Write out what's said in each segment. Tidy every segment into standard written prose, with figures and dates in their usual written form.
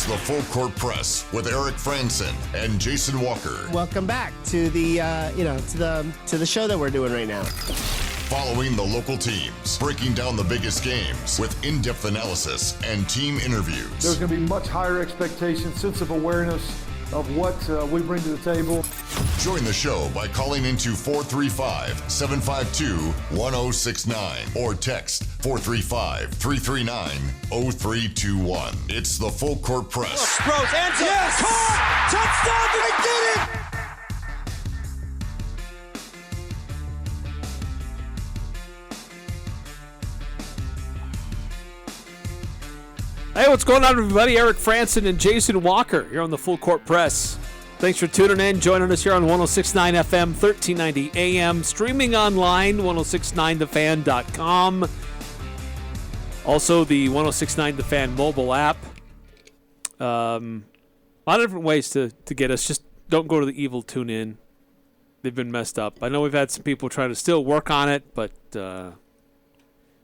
It's the Full Court Press with Eric Frandsen and Jason Walker. Welcome back to the to the show that we're doing right now. Following the local teams, breaking down the biggest games with in-depth analysis and team interviews. There's going to be much higher expectations, sense of awareness of what we bring to the table. Join the show by calling into 435-752-1069 or text 435-339-0321. It's the Full Court Press. Rose, answer. Yes! Caught! Touchdown! They did it! Hey, what's going on, everybody? Eric Frandsen and Jason Walker here on the Full Court Press. Thanks for tuning in, joining us here on 106.9 FM, 1390 AM, streaming online, 1069thefan.com. Also, the 1069 The Fan mobile app. A lot of different ways to get us. Just don't go to the evil tune in. They've been messed up. I know we've had some people trying to still work on it, but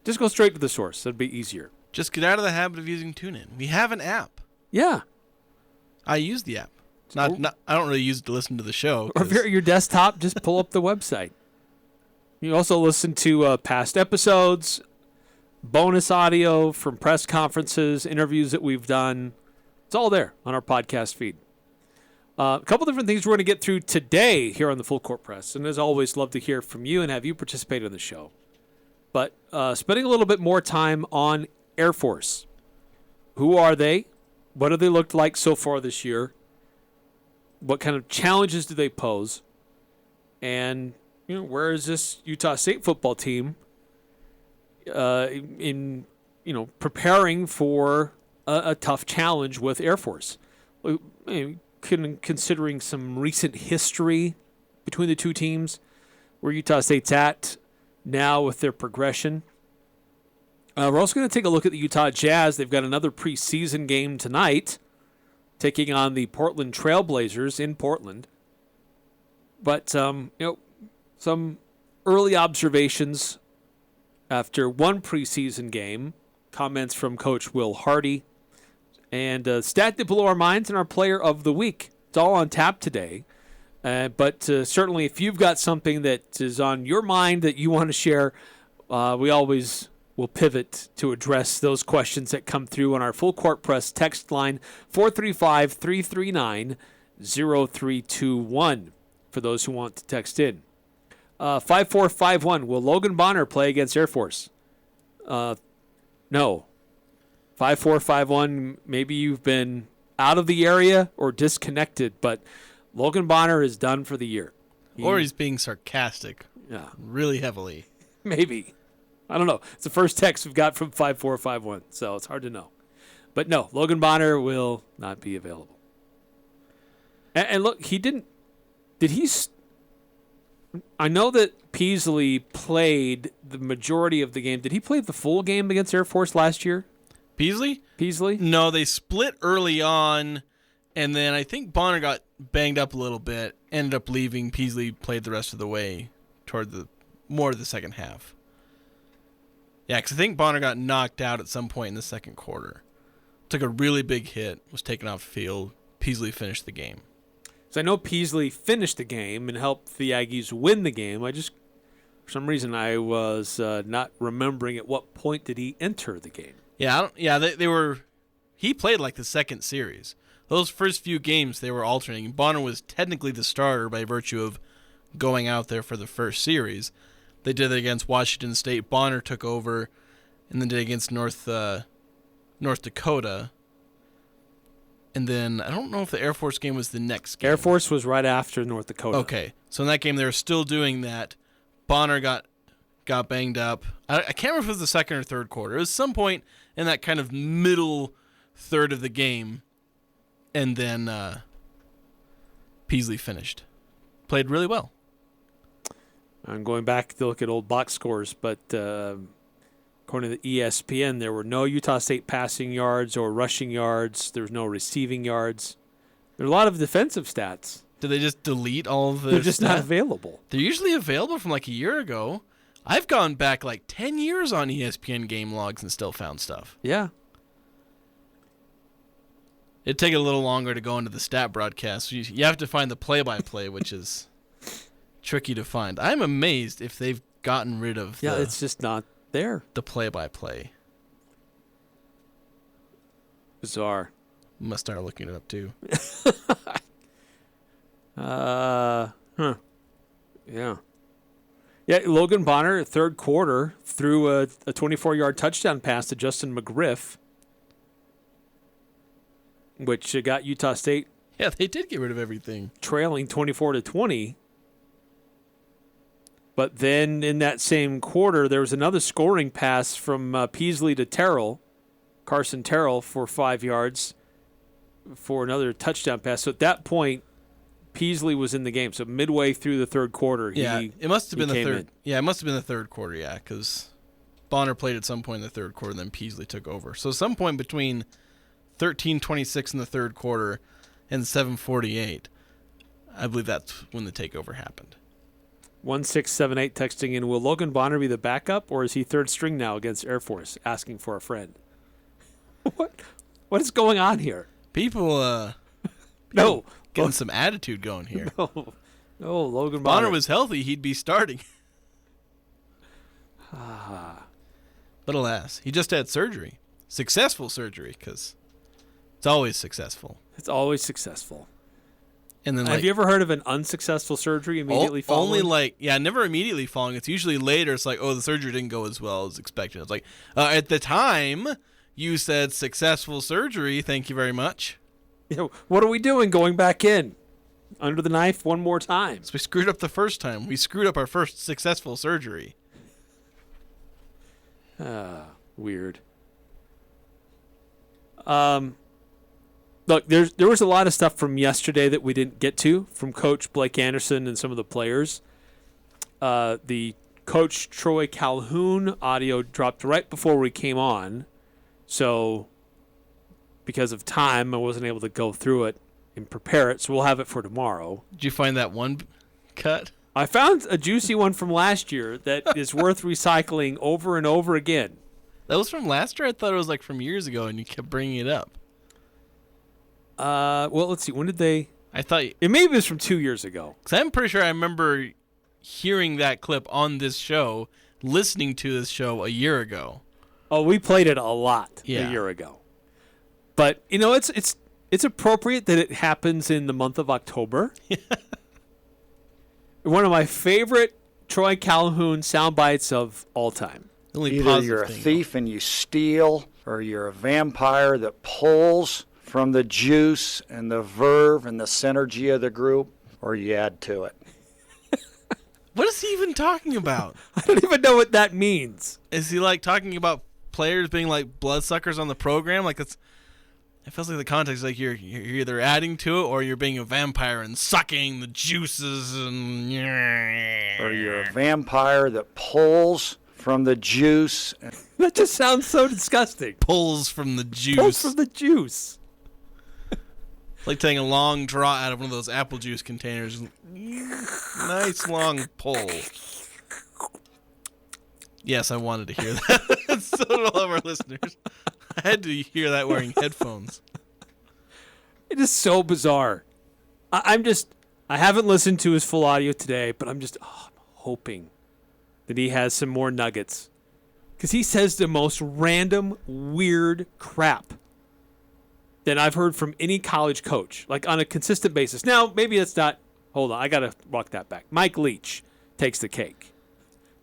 just go straight to the source. That'd be easier. Just get out of the habit of using TuneIn. We have an app. Yeah. I use the app. I don't really use it to listen to the show. Or if you're at your desktop, just pull up the website. You also listen to past episodes, bonus audio from press conferences, interviews that we've done. It's all there on our podcast feed. A couple different things we're going to get through today here on the Full Court Press. And as always, love to hear from you and have you participate in the show. But spending a little bit more time on Air Force. Who are they? What have they looked like so far this year? What kind of challenges do they pose? And where is this Utah State football team in preparing for a tough challenge with Air Force? Considering some recent history between the two teams, where Utah State's at now with their progression. We're also going to take a look at the Utah Jazz. They've got another preseason game tonight, taking on the Portland Trailblazers in Portland. But some early observations after one preseason game, comments from Coach Will Hardy, and stat that blew our minds and our player of the week. It's all on tap today. But certainly if you've got something that is on your mind that you want to share, we always will pivot to address those questions that come through on our Full Court Press text line, 435-339-0321, for those who want to text in. 5451, will Logan Bonner play against Air Force? No. 5451, maybe you've been out of the area or disconnected, but Logan Bonner is done for the year. Or he's being sarcastic. Yeah. Really heavily. Maybe. I don't know. It's the first text we've got from 5451, so it's hard to know. But no, Logan Bonner will not be available. And look, he didn't. Did he? I know that Peasley played the majority of the game. Did he play the full game against Air Force last year? Peasley? Peasley? No, they split early on, and then I think Bonner got banged up a little bit, ended up leaving. Peasley played the rest of the way toward more of the second half. Yeah, because I think Bonner got knocked out at some point in the second quarter. Took a really big hit, was taken off the field. Peasley finished the game. So I know Peasley finished the game and helped the Aggies win the game. For some reason, I was not remembering at what point did he enter the game. Yeah, they were. He played like the second series. Those first few games, they were alternating. Bonner was technically the starter by virtue of going out there for the first series. They did it against Washington State. Bonner took over, and then did it against North Dakota. And then I don't know if the Air Force game was the next game. Air Force was right after North Dakota. Okay, so in that game they were still doing that. Bonner got banged up. I can't remember if it was the second or third quarter. It was some point in that kind of middle third of the game, and then Peasley finished. Played really well. I'm going back to look at old box scores, but according to the ESPN, there were no Utah State passing yards or rushing yards. There was no receiving yards. There are a lot of defensive stats. Did they just delete all of the They're just not available. They're usually available from like a year ago. I've gone back like 10 years on ESPN game logs and still found stuff. Yeah. It'd take a little longer to go into the stat broadcast. You have to find the play-by-play, which is tricky to find. I'm amazed if they've gotten rid of it's just not there. the play-by-play. Bizarre. Must start looking it up, too. Yeah. Yeah, Logan Bonner, third quarter, threw a 24-yard touchdown pass to Justin McGriff, which got Utah State Yeah, they did get rid of everything. trailing 24-20. But then in that same quarter, there was another scoring pass from Peasley to Terrell, Carson Terrell, for 5 yards for another touchdown pass. So at that point, Peasley was in the game. So midway through the third quarter, It must have been the came third. in. Yeah, it must have been the third quarter. Yeah, because Bonner played at some point in the third quarter, then Peasley took over. So some point between 13:26 in the third quarter and 7:48, I believe that's when the takeover happened. 1678 texting in, will Logan Bonner be the backup, or is he third string now against Air Force, asking for a friend? What is going on here? People No. getting some attitude going here. No, Logan Bonner Bonner was healthy, he'd be starting. But alas, he just had surgery. Successful surgery, because it's always successful. It's always successful. And then, Have you ever heard of an unsuccessful surgery immediately following? Only never immediately following. It's usually later. It's like, oh, the surgery didn't go as well as expected. It's like, at the time, you said successful surgery. Thank you very much. What are we doing going back in? Under the knife one more time. So we screwed up the first time. We screwed up our first successful surgery. Weird. Look, there was a lot of stuff from yesterday that we didn't get to from Coach Blake Anderson and some of the players. The Coach Troy Calhoun audio dropped right before we came on, so because of time, I wasn't able to go through it and prepare it, so we'll have it for tomorrow. Did you find that one cut? I found a juicy one from last year that is worth recycling over and over again. That was from last year? I thought it was like from years ago, and you kept bringing it up. Well, let's see. When did they? I thought... It maybe was from 2 years ago. Because I'm pretty sure I remember hearing that clip on this show, listening to this show a year ago. Oh, we played it a lot a year ago. But, it's appropriate that it happens in the month of October. One of my favorite Troy Calhoun sound bites of all time. Either you're a thief and you steal, or you're a vampire that pulls from the juice and the verve and the synergy of the group, or you add to it. What is he even talking about? I don't even know what that means. Is he like talking about players being like bloodsuckers on the program? Like it feels like the context is like you're either adding to it or you're being a vampire and sucking the juices and... Or you're a vampire that pulls from the juice. That just sounds so disgusting. Pulls from the juice. Pulls from the juice. It's like taking a long draw out of one of those apple juice containers. Nice long pull. Yes, I wanted to hear that. So did all of our listeners. I had to hear that wearing headphones. It is so bizarre. I haven't listened to his full audio today, but I'm hoping that he has some more nuggets. Because he says the most random, weird crap that I've heard from any college coach, like on a consistent basis. Now, maybe it's not. Hold on, I got to walk that back. Mike Leach takes the cake.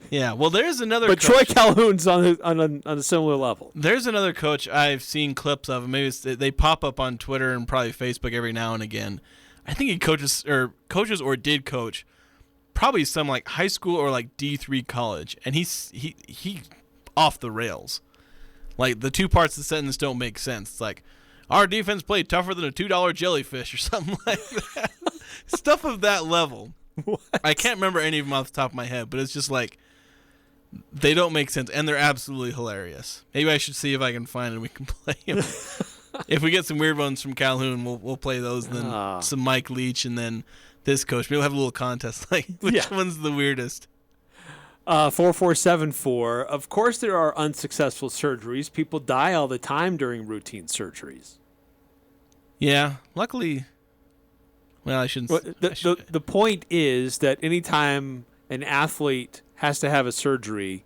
Yeah, well, there's another But coach. Troy Calhoun's on a similar level. There's another coach I've seen clips of. Maybe they pop up on Twitter and probably Facebook every now and again. I think he coaches or did coach probably some like high school or like D3 college, and he off the rails. Like the two parts of the sentence don't make sense. It's like our defense played tougher than a $2 jellyfish or something like that. Stuff of that level. What? I can't remember any of them off the top of my head, but it's just like they don't make sense, and they're absolutely hilarious. Maybe I should see if I can find it and we can play them. If we get some weird ones from Calhoun, we'll play those, and then some Mike Leach, and then this coach. Maybe we'll have a little contest, like which one's the weirdest. 4474. Of course there are unsuccessful surgeries. People die all the time during routine surgeries. Yeah, luckily. Well, I shouldn't. Well, the point is that anytime an athlete has to have a surgery,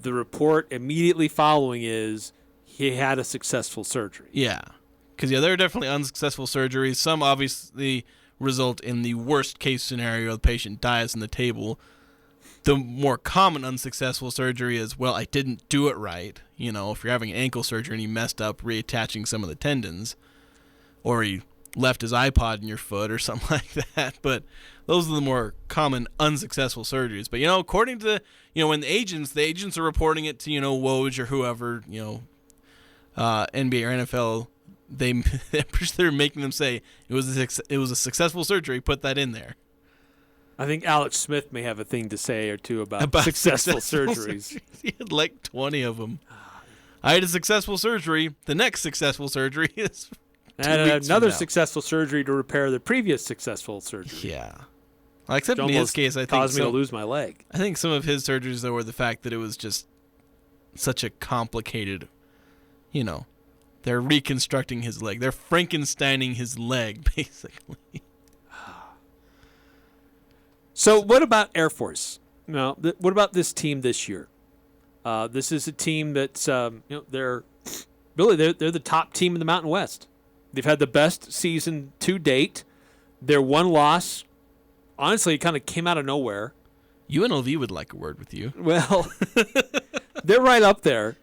the report immediately following is he had a successful surgery. Yeah, because there are definitely unsuccessful surgeries. Some obviously result in the worst case scenario: the patient dies on the table. The more common unsuccessful surgery is, well, I didn't do it right. If you're having an ankle surgery and you messed up reattaching some of the tendons, or he left his iPod in your foot or something like that. But those are the more common unsuccessful surgeries. But, according to, when the agents are reporting it to, Woj or whoever, NBA or NFL, they're making them say it was a successful surgery. Put that in there. I think Alex Smith may have a thing to say or two about successful surgeries. He had like 20 of them. I had a successful surgery. The next successful surgery is another successful surgery to repair the previous successful surgery. Yeah. Except in his case, I think caused me to lose my leg. I think some of his surgeries, though, were the fact that it was just such a complicated, they're reconstructing his leg. They're Frankensteining his leg, basically. So what about Air Force? What about this team this year? This is a team that's they're the top team in the Mountain West. They've had the best season to date. Their one loss, honestly, kind of came out of nowhere. UNLV would like a word with you. Well, they're right up there.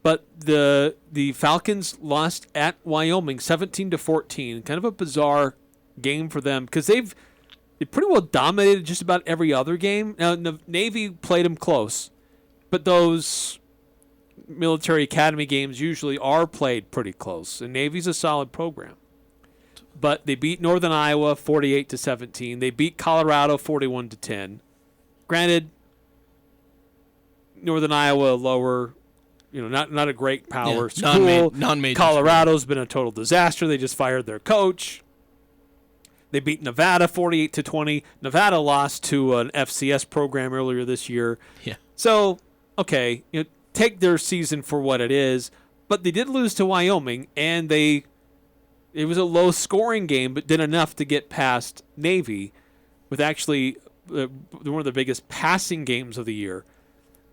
But the Falcons lost at Wyoming 17-14. Kind of a bizarre game for them because they pretty well dominated just about every other game. Now, the Navy played them close, but those military academy games usually are played pretty close, and Navy's a solid program. But they beat Northern Iowa 48-17. They beat Colorado 41-10. Granted, Northern Iowa lower, not a great power school. Non-major Colorado's been a total disaster. They just fired their coach. They beat Nevada 48-20. Nevada lost to an FCS program earlier this year. Yeah. So, okay, take their season for what it is, but they did lose to Wyoming, and it was a low-scoring game, but did enough to get past Navy with actually one of the biggest passing games of the year.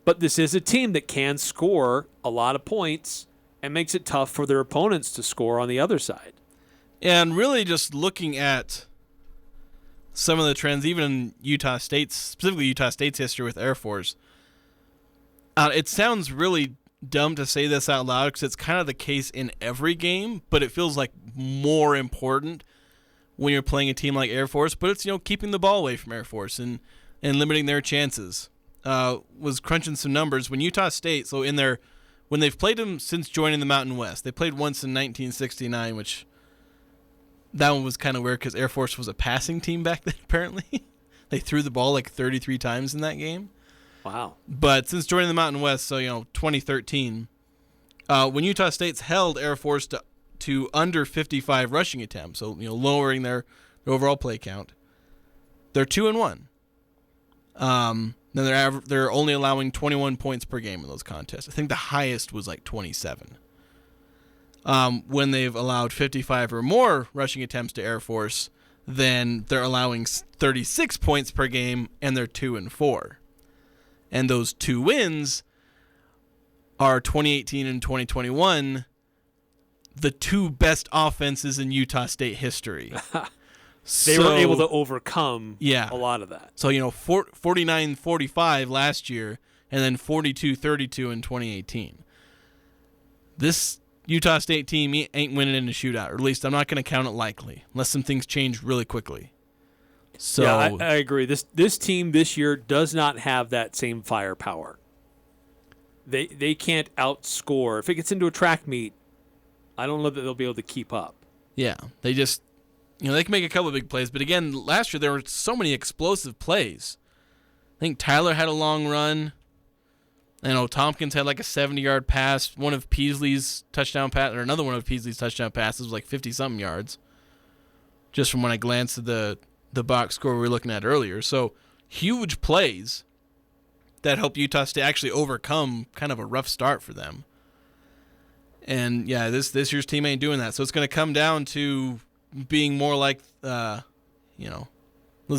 But this is a team that can score a lot of points and makes it tough for their opponents to score on the other side. And really just looking at some of the trends, even in Utah State's, specifically Utah State's history with Air Force, it sounds really dumb to say this out loud because it's kind of the case in every game, but it feels like more important when you're playing a team like Air Force. But it's, keeping the ball away from Air Force and limiting their chances. Was crunching some numbers. When Utah State, when they've played them since joining the Mountain West, they played once in 1969, which... that one was kind of weird because Air Force was a passing team back then, apparently. They threw the ball like 33 times in that game. Wow. But since joining the Mountain West, so, 2013, when Utah State's held Air Force to under 55 rushing attempts, so, lowering their overall play count, they're 2-1. Then they're only allowing 21 points per game in those contests. I think the highest was like 27. When they've allowed 55 or more rushing attempts to Air Force, then they're allowing 36 points per game, and they're 2-4. And those two wins are 2018 and 2021, the two best offenses in Utah State history. They were able to overcome a lot of that. So, 49-45 last year, and then 42-32 in 2018. This Utah State team ain't winning in a shootout, or at least I'm not going to count it likely, unless some things change really quickly. So yeah, I agree. This team this year does not have that same firepower. They can't outscore. If it gets into a track meet, I don't know that they'll be able to keep up. Yeah, they just, they can make a couple of big plays, but again, last year there were so many explosive plays. I think Tyler had a long run. I know Tompkins had like a 70-yard pass. One of Peasley's touchdown pass, or another one of Peasley's touchdown passes was like 50-something yards. Just from when I glanced at the box score we were looking at earlier. So huge plays that helped Utah State actually overcome kind of a rough start for them. And yeah, this year's team ain't doing that. So it's going to come down to being more like, those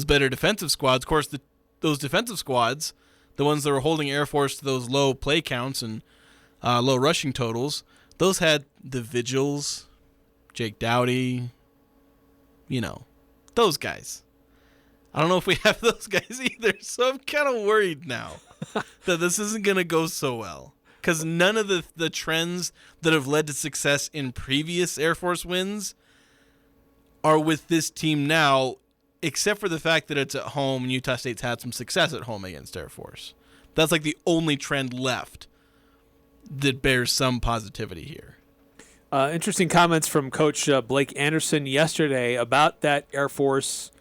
better defensive squads. Of course, those defensive squads, the ones that were holding Air Force to those low play counts and low rushing totals, those had the Vigils, Jake Dowdy, those guys. I don't know if we have those guys either, so I'm kind of worried now that this isn't going to go so well. Because none of the trends that have led to success in previous Air Force wins are with this team now, except for the fact that it's at home and Utah State's had some success at home against Air Force. That's like the only trend left that bears some positivity here. Interesting comments from Coach Blake Anderson yesterday about that Air Force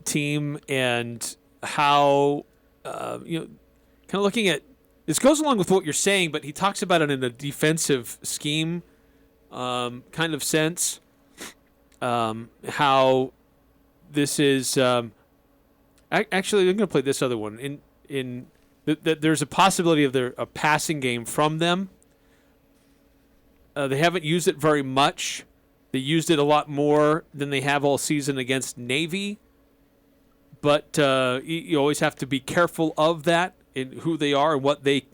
team and how, kind of looking at, this goes along with what you're saying, but he talks about it in a defensive scheme kind of sense, how this is actually, I'm going to play this other one. That there's a possibility of a passing game from them. They haven't used it very much. They used it a lot more than they have all season against Navy. But you always have to be careful of that in who they are and what they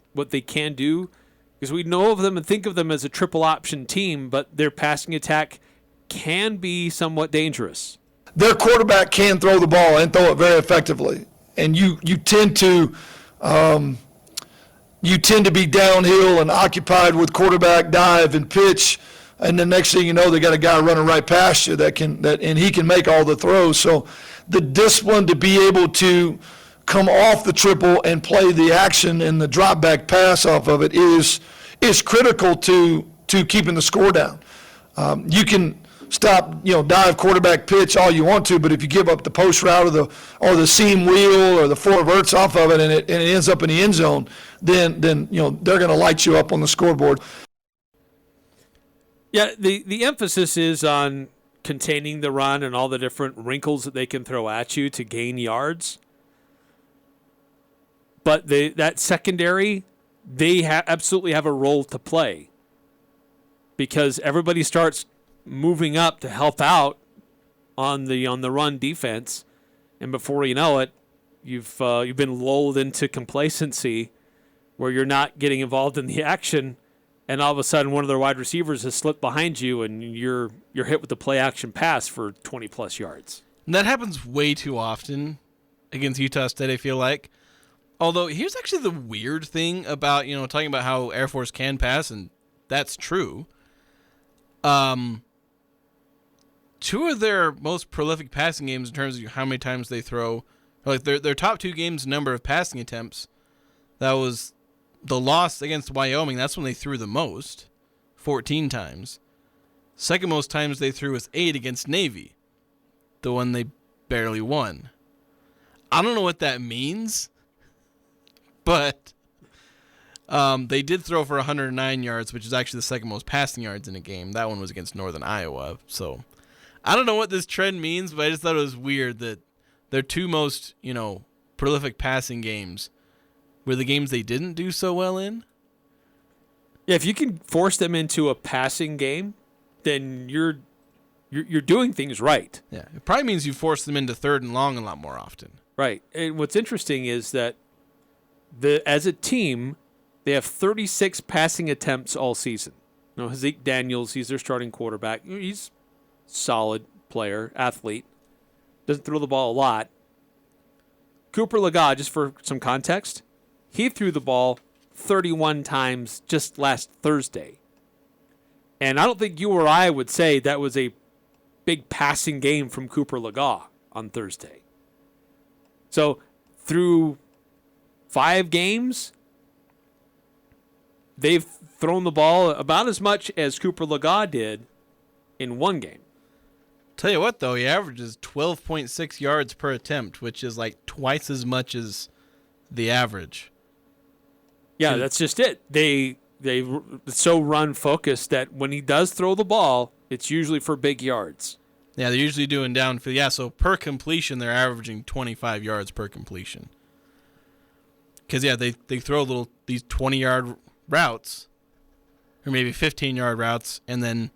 can do. Because we know of them and think of them as a triple option team, but their passing attack can be somewhat dangerous. Their quarterback can throw the ball and throw it very effectively. And you tend to be downhill and occupied with quarterback dive and pitch, and the next thing you know, they got a guy running right past you and he can make all the throws. So the discipline to be able to come off the triple and play the action and the drop back pass off of it is critical to keeping the score down. You can stop, dive quarterback pitch all you want to, but if you give up the post route or the seam wheel or the four verts off of it and it ends up in the end zone, then they're going to light you up on the scoreboard. Yeah, the emphasis is on containing the run and all the different wrinkles that they can throw at you to gain yards. But that secondary, they absolutely have a role to play because everybody starts moving up to help out on the run defense, and before you know it, you've been lulled into complacency where you're not getting involved in the action, and all of a sudden one of their wide receivers has slipped behind you, and you're hit with the play action pass for 20 plus yards. And that happens way too often against Utah State, I feel like. Although here's actually the weird thing about talking about how Air Force can pass, and that's true. Two of their most prolific passing games in terms of how many times they throw, like their top two games number of passing attempts, that was the loss against Wyoming. That's when they threw the most, 14 times. Second most times they threw was 8 against Navy, the one they barely won. I don't know what that means, but they did throw for 109 yards, which is actually the second most passing yards in a game. That one was against Northern Iowa. So I don't know what this trend means, but I just thought it was weird that their two most, prolific passing games were the games they didn't do so well in. Yeah, if you can force them into a passing game, then you're doing things right. Yeah, it probably means you force them into third and long a lot more often. Right. And what's interesting is that as a team, they have 36 passing attempts all season. Zeke Daniels, he's their starting quarterback. He's a solid player, athlete. Doesn't throw the ball a lot. Cooper Legas, just for some context, he threw the ball 31 times just last Thursday. And I don't think you or I would say that was a big passing game from Cooper Legas on Thursday. So through 5 games, they've thrown the ball about as much as Cooper Legas did in one game. Tell you what, though, he averages 12.6 yards per attempt, which is like twice as much as the average. Yeah, that's just it. They so run focused that when he does throw the ball, it's usually for big yards. Yeah, they're usually doing downfield. Yeah, so per completion, they're averaging 25 yards per completion. Because, yeah, they throw these 20-yard routes, or maybe 15-yard routes, and then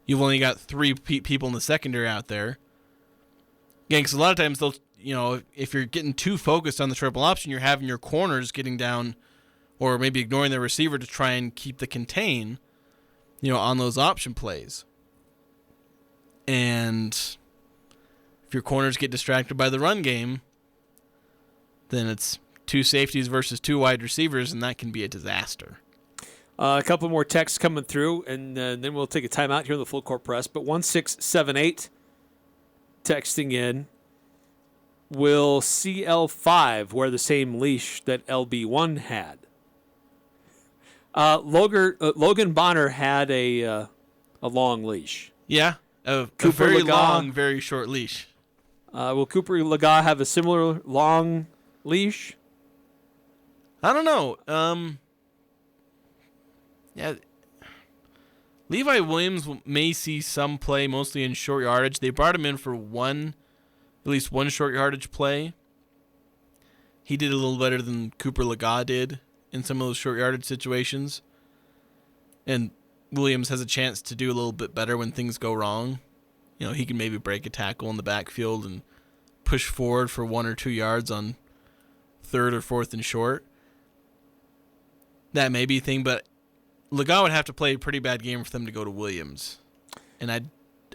you've only got 3 people in the secondary out there. Again, because a lot of times they'll, if you're getting too focused on the triple option, you're having your corners getting down, or maybe ignoring the receiver to try and keep the contain, on those option plays. And if your corners get distracted by the run game, then it's 2 safeties versus 2 wide receivers, and that can be a disaster. A couple more texts coming through, and then we'll take a timeout here in the Full Court Press. But 1678 texting in, will CL5 wear the same leash that LB1 had? Logan Bonner had a long leash. Yeah, a very long, very short leash. Will Cooper Lega have a similar long leash? I don't know. Yeah, Levi Williams may see some play, mostly in short yardage. They brought him in for at least one short yardage play. He did a little better than Cooper Lega did in some of those short yardage situations. And Williams has a chance to do a little bit better when things go wrong. He can maybe break a tackle in the backfield and push forward for 1 or 2 yards on 3rd or 4th and short. That may be a thing, but Lega would have to play a pretty bad game for them to go to Williams. And I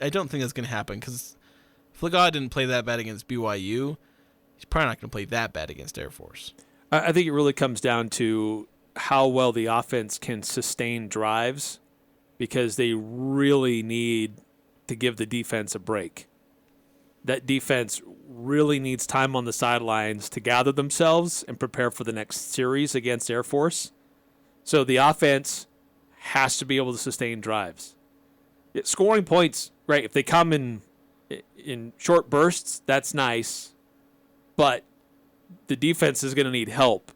don't think that's going to happen, because if Lega didn't play that bad against BYU, he's probably not going to play that bad against Air Force. I think it really comes down to how well the offense can sustain drives, because they really need to give the defense a break. That defense really needs time on the sidelines to gather themselves and prepare for the next series against Air Force. So the offense has to be able to sustain drives. Scoring points, right, if they come in short bursts, that's nice. But the defense is going to need help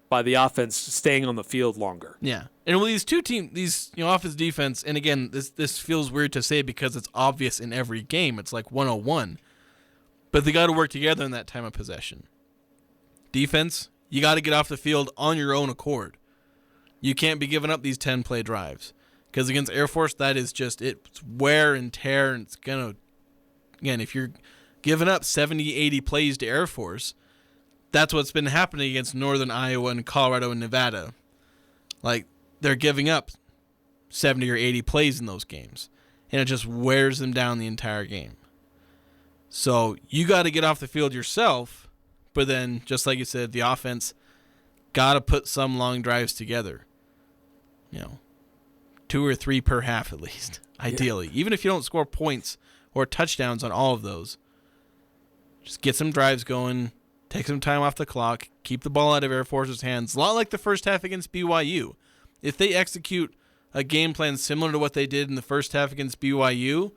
by the offense staying on the field longer. Yeah. And with these two teams, offense, defense, and again, this feels weird to say because it's obvious in every game. It's like 101. But they got to work together in that time of possession. Defense, you got to get off the field on your own accord. You can't be giving up these 10-play drives. Because against Air Force, that is just, it's wear and tear, and it's going to, again, if you're giving up 70, 80 plays to Air Force, that's what's been happening against Northern Iowa and Colorado and Nevada. Like, they're giving up 70 or 80 plays in those games, and it just wears them down the entire game. So you got to get off the field yourself, but then, just like you said, the offense got to put some long drives together. 2 or 3 per half at least, ideally. Even if you don't score points or touchdowns on all of those, just get some drives going, take some time off the clock, keep the ball out of Air Force's hands. A lot like the first half against BYU. If they execute a game plan similar to what they did in the first half against BYU,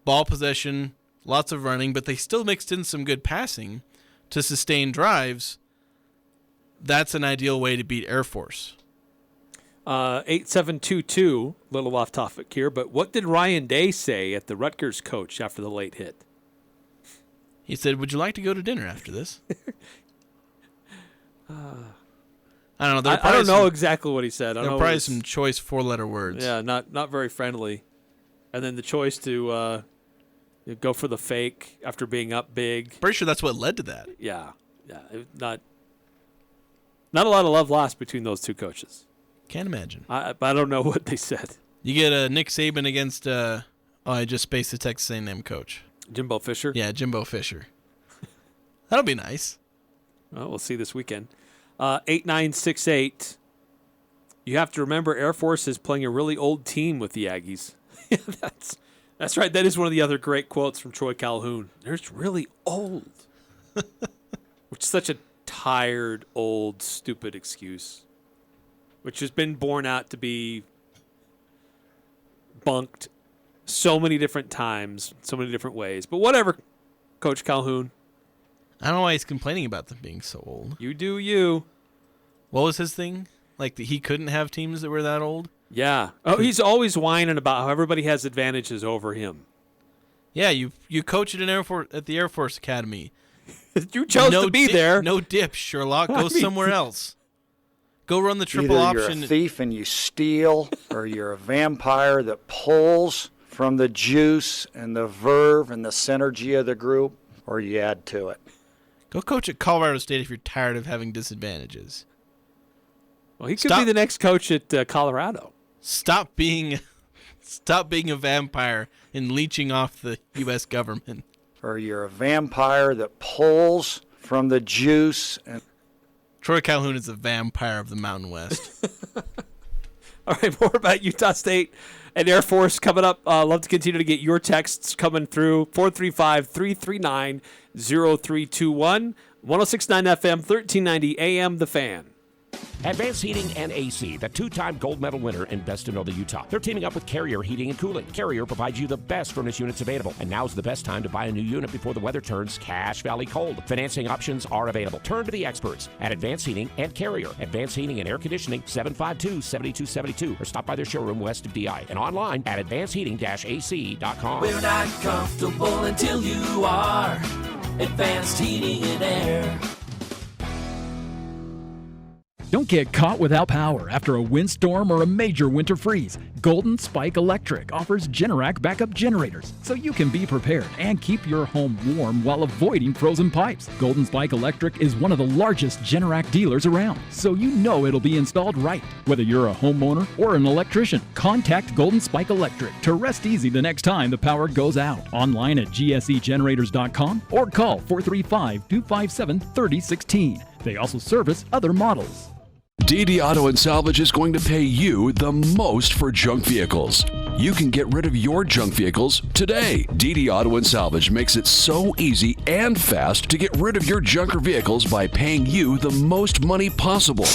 ball possession, lots of running, but they still mixed in some good passing to sustain drives, that's an ideal way to beat Air Force. 8722, a little off topic here, but what did Ryan Day say at the Rutgers coach after the late hit? He said, "Would you like to go to dinner after this?" I don't know. I don't know exactly what he said. There are probably some choice 4-letter words. Yeah, not very friendly. And then the choice to go for the fake after being up big. Pretty sure that's what led to that. Yeah. Not a lot of love lost between those two coaches. Can't imagine. I don't know what they said. You get Nick Saban against, I just spaced the Texas A&M coach. Jimbo Fisher? Yeah, Jimbo Fisher. That'll be nice. Well, we'll see this weekend. 8968. You have to remember Air Force is playing a really old team with the Aggies. That's right. That is one of the other great quotes from Troy Calhoun. They're just really old. Which is such a tired, old, stupid excuse. Which has been borne out to be bunked so many different times, so many different ways. But whatever, Coach Calhoun. I don't know why he's complaining about them being so old. You do you. What was his thing? Like he couldn't have teams that were that old? Yeah. Oh, he's always whining about how everybody has advantages over him. Yeah, you coach at the Air Force Academy. You chose to be there. No dip, Sherlock. Go somewhere else. Go run the triple Either option. you're a thief and you steal, or you're a vampire that pulls from the juice and the verve and the synergy of the group, or you add to it. Go coach at Colorado State if you're tired of having disadvantages. Well, he could be the next coach at Colorado. Stop being a vampire and leeching off the U.S. government. Or you're a vampire that pulls from the juice. And Troy Calhoun is a vampire of the Mountain West. All right, more about Utah State and Air Force coming up. Love to continue to get your texts coming through. 435-339-0321. 1069 FM, 1390 AM, The Fan. Advanced Heating and AC, the two-time gold medal winner in Best in Northern Utah. They're teaming up with Carrier Heating and Cooling. Carrier provides you the best furnace units available, and now's the best time to buy a new unit before the weather turns Cache Valley cold. Financing options are available. Turn to the experts at Advanced Heating and Carrier. Advanced Heating and Air Conditioning, 752-7272, or stop by their showroom west of DI and online at advancedheating-ac.com. We're not comfortable until you are. Advanced Heating and Air. Don't get caught without power after a windstorm or a major winter freeze. Golden Spike Electric offers Generac backup generators so you can be prepared and keep your home warm while avoiding frozen pipes. Golden Spike Electric is one of the largest Generac dealers around, so you know it'll be installed right. Whether you're a homeowner or an electrician, contact Golden Spike Electric to rest easy the next time the power goes out. Online at gsegenerators.com or call 435-257-3016. They also service other models. DD Auto and Salvage is going to pay you the most for junk vehicles. You can get rid of your junk vehicles today. DD Auto and Salvage makes it so easy and fast to get rid of your junker vehicles by paying you the most money possible.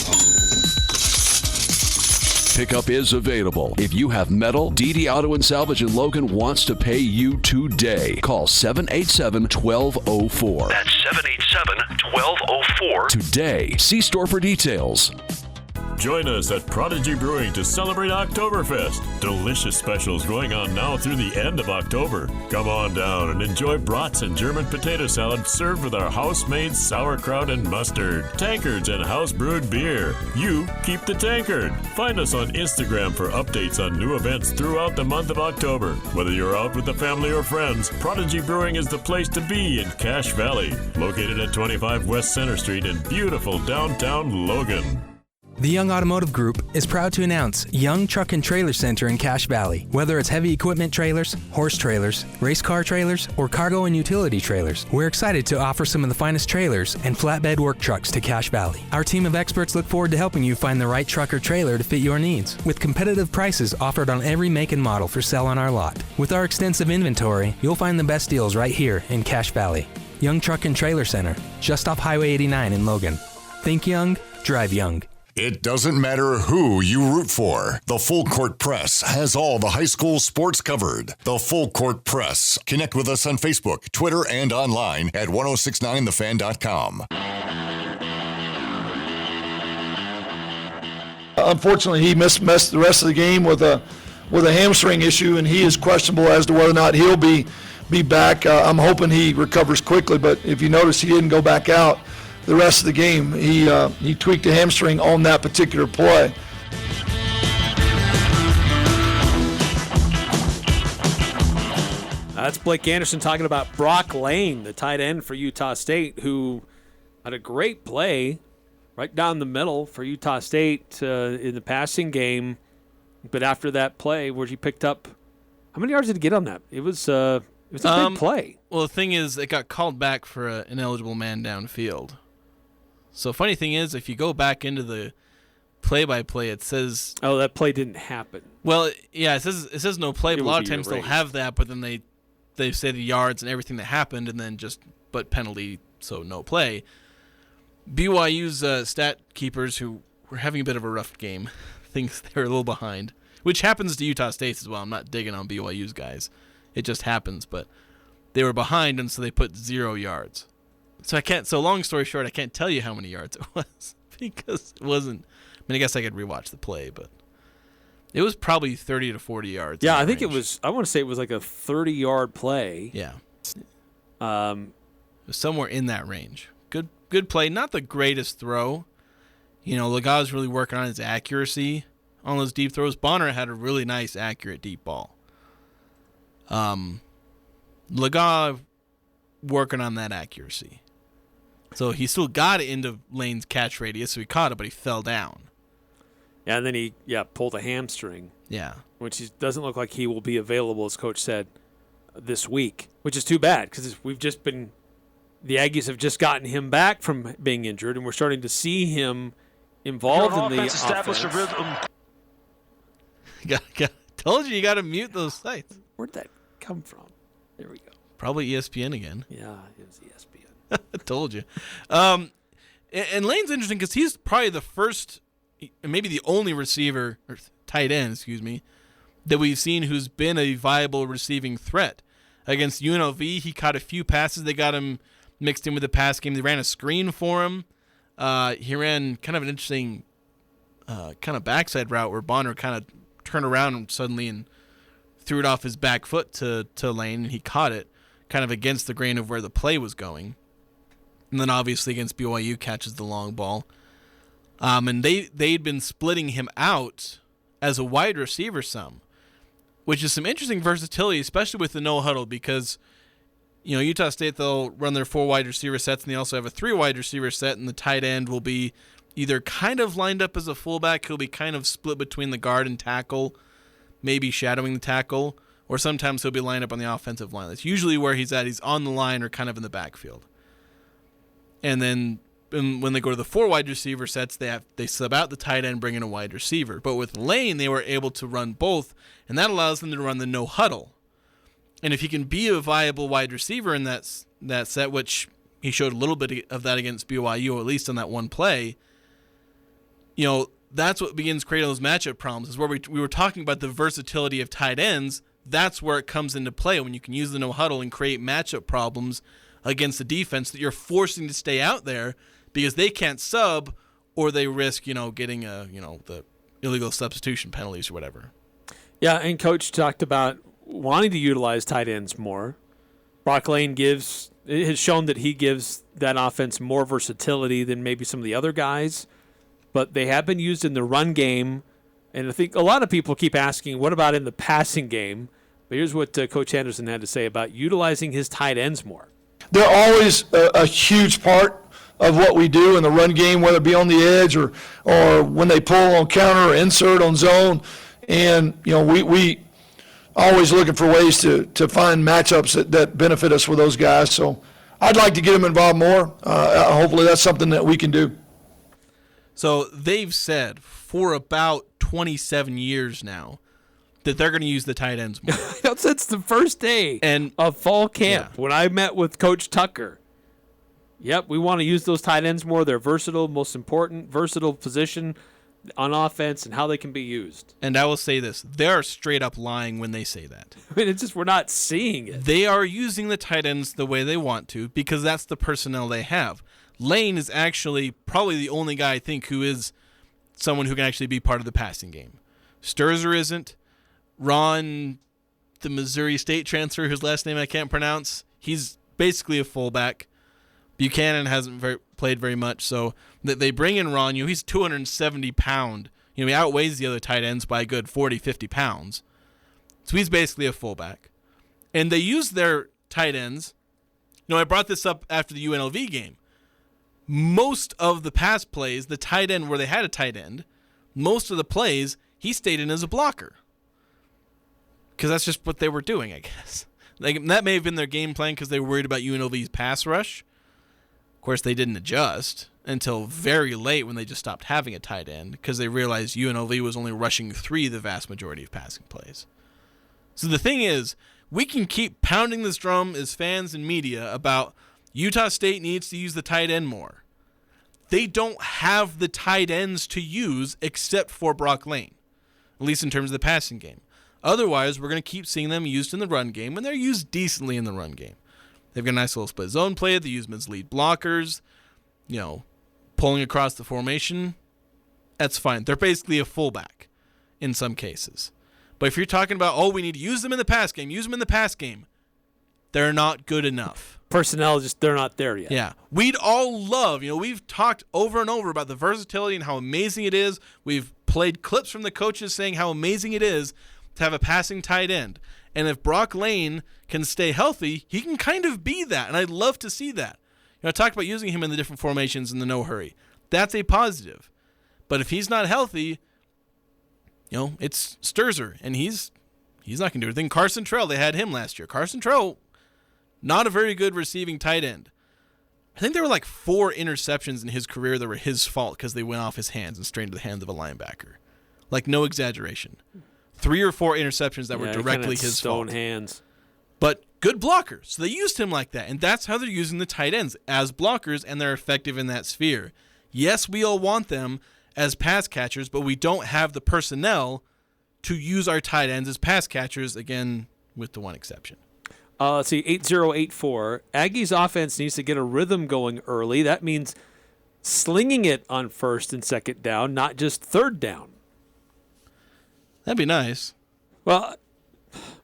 Pickup is available. If you have metal, DD Auto and Salvage in Logan wants to pay you today. Call 787-1204. That's 787-1204. Today. See store for details. Join us at Prodigy Brewing to celebrate Oktoberfest. Delicious specials going on now through the end of October. Come on down and enjoy brats and German potato salad served with our house-made sauerkraut and mustard, tankards and house-brewed beer. You keep the tankard. Find us on Instagram for updates on new events throughout the month of October. Whether you're out with the family or friends, Prodigy Brewing is the place to be in Cache Valley, located at 25 West Center Street in beautiful downtown Logan. The Young Automotive Group is proud to announce Young Truck and Trailer Center in Cache Valley. Whether it's heavy equipment trailers, horse trailers, race car trailers, or cargo and utility trailers, we're excited to offer some of the finest trailers and flatbed work trucks to Cache Valley. Our team of experts look forward to helping you find the right truck or trailer to fit your needs, with competitive prices offered on every make and model for sale on our lot. With our extensive inventory, you'll find the best deals right here in Cache Valley. Young Truck and Trailer Center, just off Highway 89 in Logan. Think young, drive young. It doesn't matter who you root for. The Full Court Press has all the high school sports covered. The Full Court Press. Connect with us on Facebook, Twitter, and online at 1069thefan.com. Unfortunately, he missed the rest of the game with a hamstring issue, and he is questionable as to whether or not he'll be back. I'm hoping he recovers quickly, but if you notice, he didn't go back out the rest of the game. He tweaked a hamstring on that particular play. That's Blake Anderson talking about Brock Lane, the tight end for Utah State, who had a great play right down the middle for Utah State in the passing game. But after that play, where he picked up, how many yards did he get on that? It was a big play. Well, the thing is, it got called back for an ineligible man downfield. So funny thing is, if you go back into the play-by-play, it says... Oh, that play didn't happen. Well, yeah, it says no play, but a lot of times they'll have that, but then they say the yards and everything that happened, and then but penalty, so no play. BYU's stat keepers, who were having a bit of a rough game, thinks they're a little behind, which happens to Utah State as well. I'm not digging on BYU's guys. It just happens, but they were behind, and so they put 0 yards. So long story short, I can't tell you how many yards it was because it wasn't. I mean, I guess I could rewatch the play, but it was probably 30 to 40 yards. Yeah, I think it was. I want to say it was like a 30-yard play. Yeah. It was somewhere in that range. Good play. Not the greatest throw. Lega's really working on his accuracy on those deep throws. Bonner had a really nice, accurate deep ball. Lega working on that accuracy. So he still got it into Lane's catch radius, so he caught it, but he fell down. Yeah, and then he pulled a hamstring. Yeah. Which doesn't look like he will be available, as Coach said, this week, which is too bad because the Aggies have just gotten him back from being injured, and we're starting to see him involved in the offense. Establish a rhythm. Told you got to mute those sites. Where'd that come from? There we go. Probably ESPN again. Yeah, it was ESPN. I told you. And Lane's interesting because he's probably the first, maybe the only receiver, or tight end, that we've seen who's been a viable receiving threat. Against UNLV, he caught a few passes. They got him mixed in with the pass game. They ran a screen for him. He ran kind of an interesting kind of backside route where Bonner kind of turned around suddenly and threw it off his back foot to Lane, and he caught it kind of against the grain of where the play was going. And then obviously against BYU catches the long ball. And they'd been splitting him out as a wide receiver some, which is some interesting versatility, especially with the no huddle, because Utah State, they'll run their 4 wide receiver sets, and they also have a 3 wide receiver set, and the tight end will be either kind of lined up as a fullback, he'll be kind of split between the guard and tackle, maybe shadowing the tackle, or sometimes he'll be lined up on the offensive line. That's usually where he's at. He's on the line or kind of in the backfield. And then when they go to the 4 wide receiver sets, they sub out the tight end, bring in a wide receiver. But with Lane, they were able to run both, and that allows them to run the no huddle. And if he can be a viable wide receiver in that set, which he showed a little bit of that against BYU, at least on that one play, that's what begins creating those matchup problems, is where we were talking about the versatility of tight ends. That's where it comes into play, when you can use the no huddle and create matchup problems against the defense that you're forcing to stay out there because they can't sub, or they risk, getting the illegal substitution penalties or whatever. Yeah, and Coach talked about wanting to utilize tight ends more. Brock Lane has shown that he gives that offense more versatility than maybe some of the other guys, but they have been used in the run game, and I think a lot of people keep asking, what about in the passing game? But here's what Coach Anderson had to say about utilizing his tight ends more. They're always a huge part of what we do in the run game, whether it be on the edge or when they pull on counter or insert on zone. And, we always looking for ways to find matchups that benefit us with those guys. So I'd like to get them involved more. Hopefully that's something that we can do. So they've said for about 27 years now that they're going to use the tight ends more. Since the first day of fall camp, when I met with Coach Tucker. Yep, we want to use those tight ends more. They're versatile, most important, versatile position on offense and how they can be used. And I will say this, they're straight up lying when they say that. I mean, it's just we're not seeing it. They are using the tight ends the way they want to because that's the personnel they have. Lane is actually probably the only guy I think who is someone who can actually be part of the passing game. Sturzer isn't. Ron, the Missouri State transfer, whose last name I can't pronounce, he's basically a fullback. Buchanan hasn't played very much, so they bring in Ron. He's 270 pound. He outweighs the other tight ends by a good 40, 50 pounds. So he's basically a fullback. And they use their tight ends. I brought this up after the UNLV game. Most of the pass plays, the tight end where they had a tight end, most of the plays, he stayed in as a blocker. Because that's just what they were doing, I guess. That may have been their game plan because they were worried about UNLV's pass rush. Of course, they didn't adjust until very late when they just stopped having a tight end because they realized UNLV was only rushing 3 the vast majority of passing plays. So the thing is, we can keep pounding this drum as fans and media about Utah State needs to use the tight end more. They don't have the tight ends to use except for Brock Lane, at least in terms of the passing game. Otherwise, we're going to keep seeing them used in the run game, and they're used decently in the run game. They've got a nice little split zone play. They use them as lead blockers, pulling across the formation. That's fine. They're basically a fullback in some cases. But if you're talking about, we need to use them in the pass game, they're not good enough. Personnel, just they're not there yet. Yeah. We'd all love, we've talked over and over about the versatility and how amazing it is. We've played clips from the coaches saying how amazing it is to have a passing tight end. And if Brock Lane can stay healthy, he can kind of be that. And I'd love to see that. I talked about using him in the different formations in the no hurry. That's a positive. But if he's not healthy, it's Sturzer, and he's not going to do anything. Carson Trell, they had him last year. Carson Trell, not a very good receiving tight end. I think there were like 4 interceptions in his career that were his fault because they went off his hands and straight into the hands of a linebacker. Like, no exaggeration. 3 or 4 interceptions that were directly his fault. Hands. But good blocker. So they used him like that, and that's how they're using the tight ends, as blockers, and they're effective in that sphere. Yes, we all want them as pass catchers, but we don't have the personnel to use our tight ends as pass catchers, again, with the one exception. Let's see, 8084. Aggies offense needs to get a rhythm going early. That means slinging it on first and second down, not just third down. That'd be nice. Well,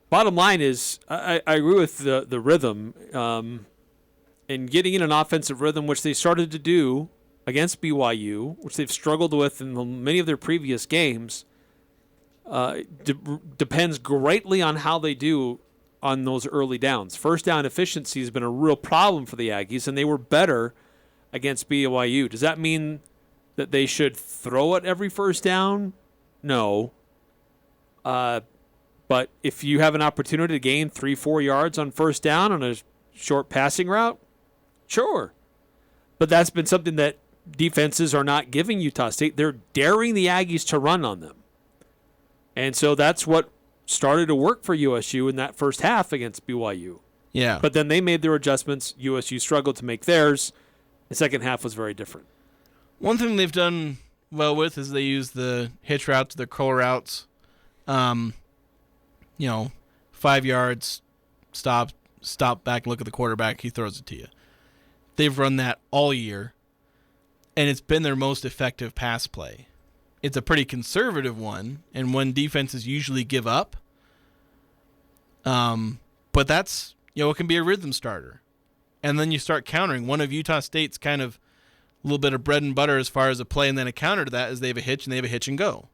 bottom line is I agree with the rhythm and getting in an offensive rhythm, which they started to do against BYU, which they've struggled with in many of their previous games, depends greatly on how they do on those early downs. First down efficiency has been a real problem for the Aggies, and they were better against BYU. Does that mean that they should throw it every first down? No. But if you have an opportunity to gain 3-4 yards on first down on a short passing route, sure. But that's been something that defenses are not giving Utah State. They're daring the Aggies to run on them. And so that's what started to work for USU in that first half against BYU. Yeah. But then they made their adjustments. USU struggled to make theirs. The second half was very different. One thing they've done well with is they use the hitch routes, the curl routes. 5 yards, stop back and look at the quarterback, he throws it to you. They've run that all year, and it's been their most effective pass play. It's a pretty conservative one, and one defenses usually give up. But that's, it can be a rhythm starter. And then you start countering. One of Utah State's kind of a little bit of bread and butter as far as a play, and then a counter to that is they have a hitch, and they have a hitch and go.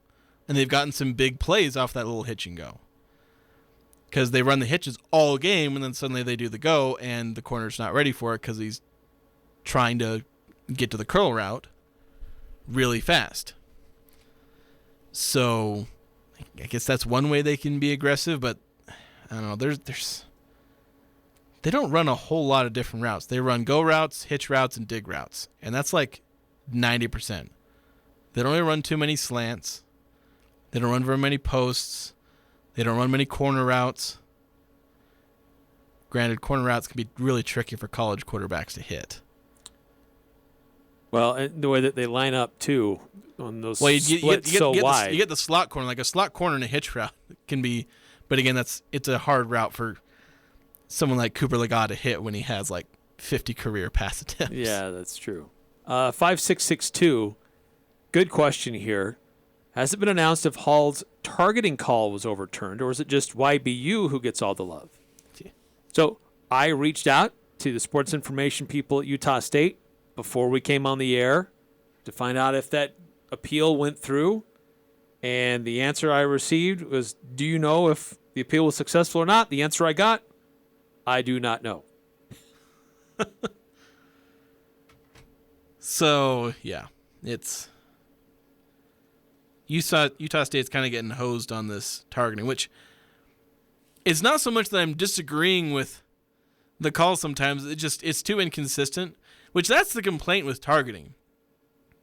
And they've gotten some big plays off that little hitch and go. Because they run the hitches all game, and then suddenly they do the go, and the corner's not ready for it because he's trying to get to the curl route really fast. So I guess that's one way they can be aggressive, but I don't know. There's they don't run a whole lot of different routes. They run go routes, hitch routes, and dig routes, and that's like 90%. They don't really run too many slants. They don't run very many posts. They don't run many corner routes. Granted, corner routes can be really tricky for college quarterbacks to hit. Well, and the way that they line up, too, on those wide. You get the slot corner. Like a slot corner and a hitch route can be, but again, it's a hard route for someone like Cooper Legas to hit when he has like 50 career pass attempts. Yeah, that's true. 5662, good question here. Has it been announced if Hall's targeting call was overturned, or is it just YBU who gets all the love? Yeah. So I reached out to the sports information people at Utah State before we came on the air to find out if that appeal went through, and the answer I received was, do you know if the appeal was successful or not? The answer I got, I do not know. So, yeah, it's Utah State's kind of getting hosed on this targeting, which it's not so much that I'm disagreeing with the call sometimes. It's too inconsistent, which that's the complaint with targeting,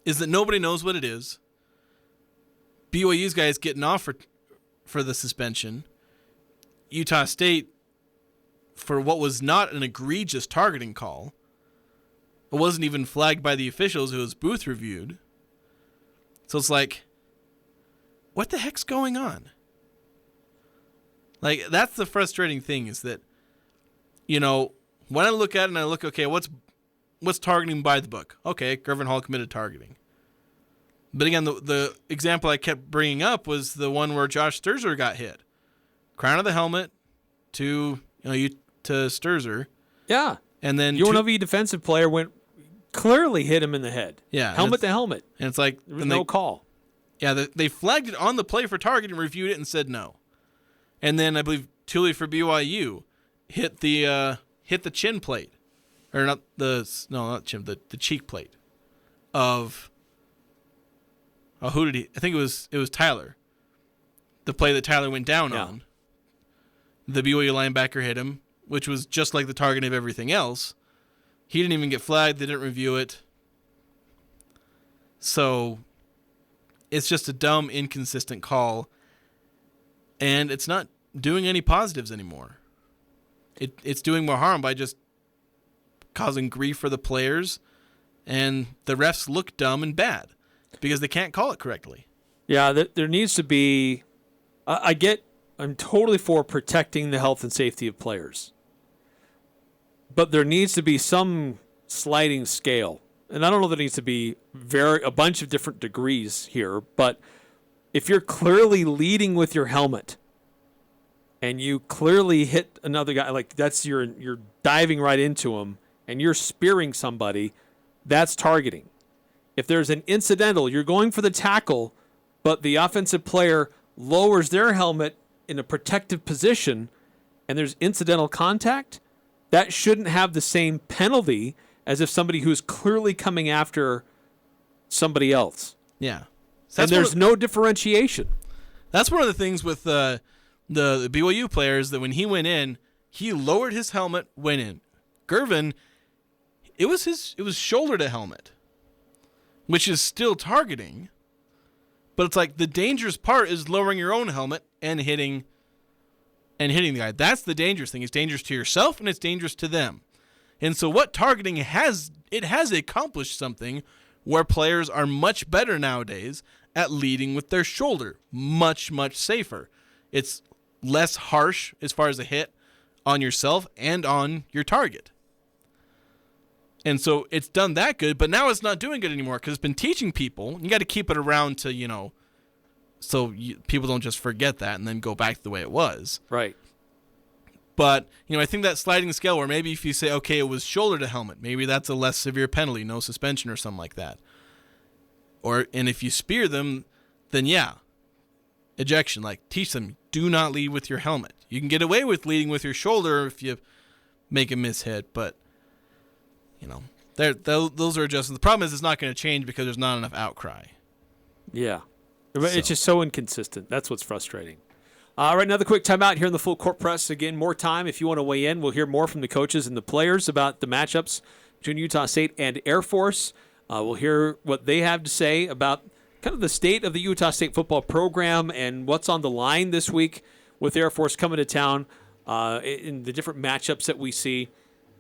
is that nobody knows what it is. BYU's guys getting off for the suspension. Utah State, for what was not an egregious targeting call, it wasn't even flagged by the officials. It was booth reviewed. So it's like, what the heck's going on? Like, that's the frustrating thing, is that, when I look at it and I look, okay, what's targeting by the book? Okay, Gervin Hall committed targeting. But again, the example I kept bringing up was the one where Josh Sturzer got hit. Crown of the helmet to to Sturzer. Yeah. And then UNLV defensive player clearly hit him in the head. Yeah. Helmet to helmet. And it's like there was no call. Yeah, they flagged it on the play for target and reviewed it and said no. And then I believe Tully for BYU hit the chin plate, or not chin, the cheek plate of. Oh, who did he? I think it was Tyler. The play that Tyler went down on. The BYU linebacker hit him, which was just like the target of everything else. He didn't even get flagged. They didn't review it. So it's just a dumb, inconsistent call, and it's not doing any positives anymore. It's doing more harm by just causing grief for the players, and the refs look dumb and bad because they can't call it correctly. Yeah, there needs to be. I'm totally for protecting the health and safety of players, but there needs to be some sliding scale. And I don't know that it needs to be a bunch of different degrees here, but if you're clearly leading with your helmet and you clearly hit another guy, like you're diving right into him and you're spearing somebody, that's targeting. If there's an incidental, you're going for the tackle, but the offensive player lowers their helmet in a protective position and there's incidental contact, that shouldn't have the same penalty as if somebody who's clearly coming after somebody else. Yeah. So and there's no differentiation. That's one of the things with the BYU players, that when he went in, he lowered his helmet, went in. Gervin, it was shoulder to helmet, which is still targeting, but it's like the dangerous part is lowering your own helmet and hitting the guy. That's the dangerous thing. It's dangerous to yourself and it's dangerous to them. And so what targeting has accomplished something where players are much better nowadays at leading with their shoulder. Much, much safer. It's less harsh as far as a hit on yourself and on your target. And so it's done that good, but now it's not doing good anymore because it's been teaching people. You got to keep it around to, so people don't just forget that and then go back to the way it was. Right. But, I think that sliding scale where maybe if you say, okay, it was shoulder to helmet, maybe that's a less severe penalty, no suspension or something like that. And if you spear them, then yeah, ejection. Like, teach them, do not lead with your helmet. You can get away with leading with your shoulder if you make a mishit, but, those are adjustments. The problem is it's not going to change because there's not enough outcry. Yeah. It's just so inconsistent. That's what's frustrating. All right, another quick timeout here in the Full Court Press. Again, more time if you want to weigh in. We'll hear more from the coaches and the players about the matchups between Utah State and Air Force. We'll hear what they have to say about kind of the state of the Utah State football program and what's on the line this week with Air Force coming to town in the different matchups that we see.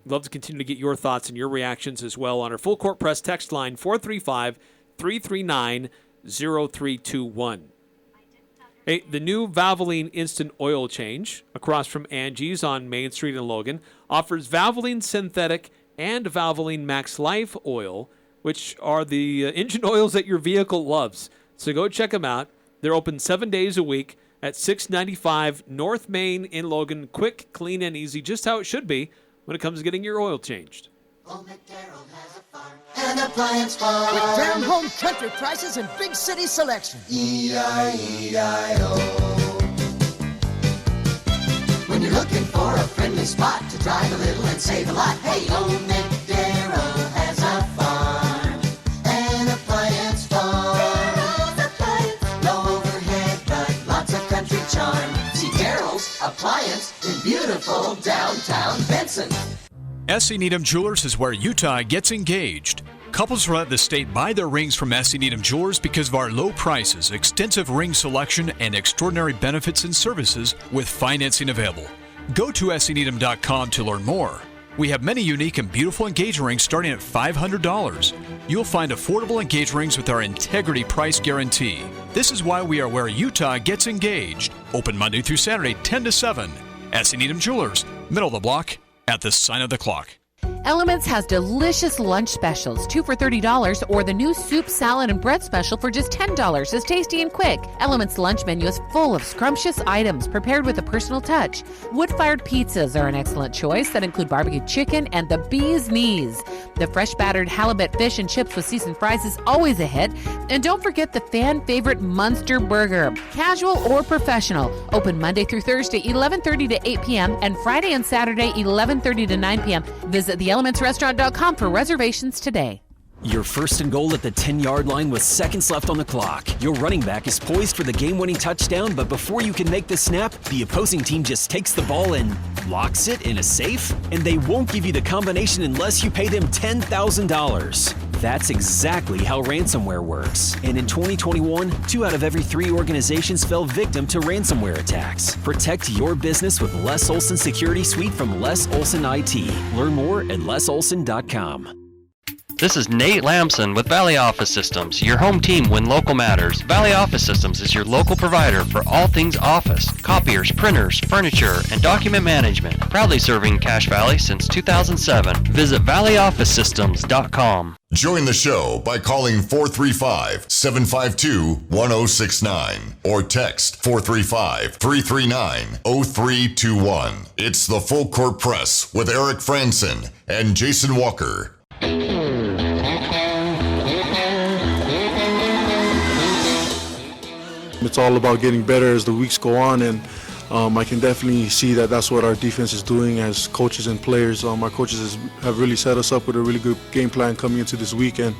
Love to continue to get your thoughts and your reactions as well on our Full Court Press text line 435-339-0321. Hey, the new Valvoline Instant Oil Change across from Angie's on Main Street in Logan offers Valvoline Synthetic and Valvoline Max Life Oil, which are the engine oils that your vehicle loves. So go check them out. They're open 7 days a week at 695 North Main in Logan. Quick, clean, and easy, just how it should be when it comes to getting your oil changed. An appliance farm with down home country prices and big city selection. E-I-E-I-O. When you're looking for a friendly spot to drive a little and save a lot, hey, Old McDarrell has a farm. An appliance farm. Darrell's Appliance. Low overhead, but lots of country charm. See Darrell's Appliance in beautiful downtown Benson. S.C. Needham Jewelers is where Utah gets engaged. Couples throughout the state buy their rings from S.C. Needham Jewelers because of our low prices, extensive ring selection, and extraordinary benefits and services with financing available. Go to scneedham.com to learn more. We have many unique and beautiful engagement rings starting at $500. You'll find affordable engagement rings with our integrity price guarantee. This is why we are where Utah gets engaged. Open Monday through Saturday, 10 to 7. S.C. Needham Jewelers, middle of the block, at the sign of the clock. Elements has delicious lunch specials, 2 for $30, or the new soup, salad, and bread special for just $10. It's tasty and quick. Elements lunch menu is full of scrumptious items prepared with a personal touch. Wood-fired pizzas are an excellent choice that include barbecue chicken and the bee's knees. The fresh battered halibut fish and chips with seasoned fries is always a hit. And don't forget the fan favorite Munster burger. Casual or professional. Open Monday through Thursday, 11:30 to 8 p.m. and Friday and Saturday, 11:30 to 9 p.m. Visit theelementsrestaurant.com for reservations today. You're first and goal at the 10-yard line with seconds left on the clock. Your running back is poised for the game-winning touchdown, but before you can make the snap, the opposing team just takes the ball and locks it in a safe, and they won't give you the combination unless you pay them $10,000. That's exactly how ransomware works. And in 2021, 2 out of every 3 organizations fell victim to ransomware attacks. Protect your business with Les Olson Security Suite from Les Olson IT. Learn more at lesolson.com. This is Nate Lamson with Valley Office Systems, your home team when local matters. Valley Office Systems is your local provider for all things office, copiers, printers, furniture, and document management. Proudly serving Cache Valley since 2007. Visit valleyofficesystems.com. Join the show by calling 435-752-1069 or text 435-339-0321. It's the Full Court Press with Eric Frandsen and Jason Walker. It's all about getting better as the weeks go on, and I can definitely see that that's what our defense is doing as coaches and players. Our coaches have really set us up with a really good game plan coming into this week, and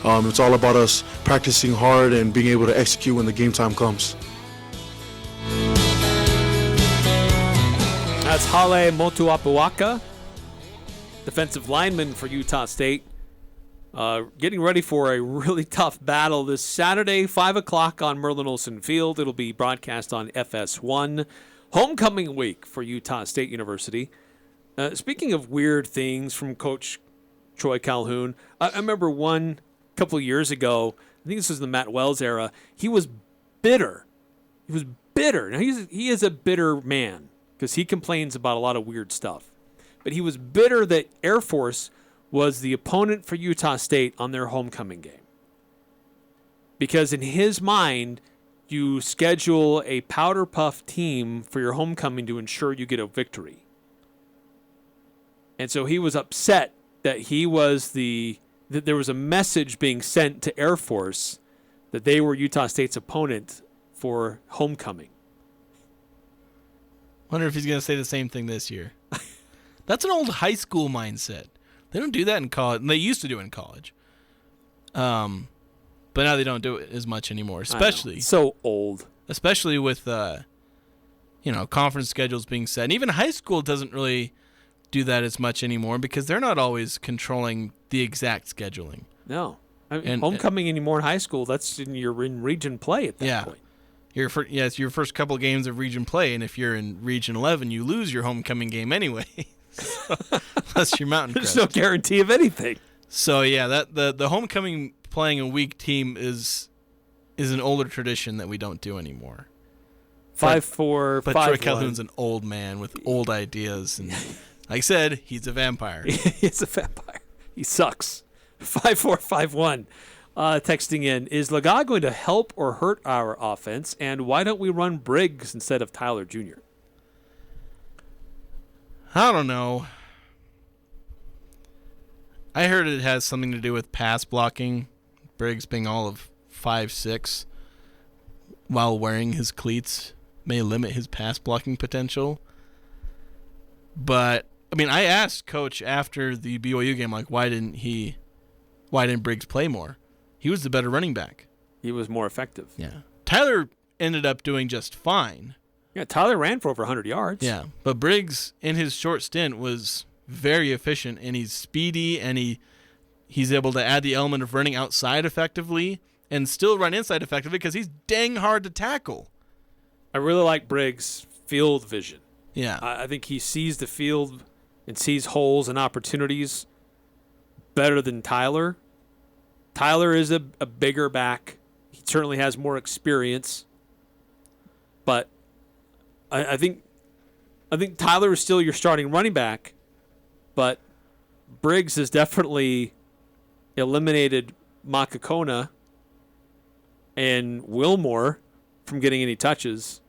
it's all about us practicing hard and being able to execute when the game time comes. That's Hale Motuapuaka, defensive lineman for Utah State. Getting ready for a really tough battle this Saturday, 5 o'clock on Merlin Olsen Field. It'll be broadcast on FS1. Homecoming week for Utah State University. Speaking of weird things from Coach Troy Calhoun, I remember one couple of years ago, I think this was the Matt Wells era, he was bitter. He was bitter. Now, he is a bitter man because he complains about a lot of weird stuff. But he was bitter that Air Force was the opponent for Utah State on their homecoming game. Because in his mind, you schedule a powder puff team for your homecoming to ensure you get a victory. And so he was upset that that there was a message being sent to Air Force that they were Utah State's opponent for homecoming. Wonder if he's going to say the same thing this year. That's an old high school mindset. They don't do that in college. They used to do it in college. But now they don't do it as much anymore, especially. So old. Especially with, conference schedules being set. And even high school doesn't really do that as much anymore because they're not always controlling the exact scheduling. No. I mean, homecoming anymore in high school, that's you're in region play at that point. It's your first couple of games of region play, and if you're in Region 11, you lose your homecoming game anyway. That's your Mountain Crest. There's no guarantee of anything. So yeah, that the homecoming playing a weak team is an older tradition that we don't do anymore. 5-4, but Troy Calhoun's an old man with old ideas, and like I said, he's a vampire. He's a vampire. He sucks. 5-4-5-1. Texting in, is Laga going to help or hurt our offense? And why don't we run Briggs instead of Tyler Jr.? I don't know. I heard it has something to do with pass blocking. Briggs being all of 5'6" while wearing his cleats may limit his pass blocking potential. But I mean, I asked Coach after the BYU game, like, why didn't Briggs play more? He was the better running back. He was more effective. Yeah. Tyler ended up doing just fine. Yeah, Tyler ran for over 100 yards. Yeah, but Briggs, in his short stint, was very efficient, and he's speedy, and he's able to add the element of running outside effectively and still run inside effectively because he's dang hard to tackle. I really like Briggs' field vision. Yeah. I think he sees the field and sees holes and opportunities better than Tyler. Tyler is a bigger back. He certainly has more experience, but I think Tyler is still your starting running back, but Briggs has definitely eliminated Makakona and Wilmore from getting any touches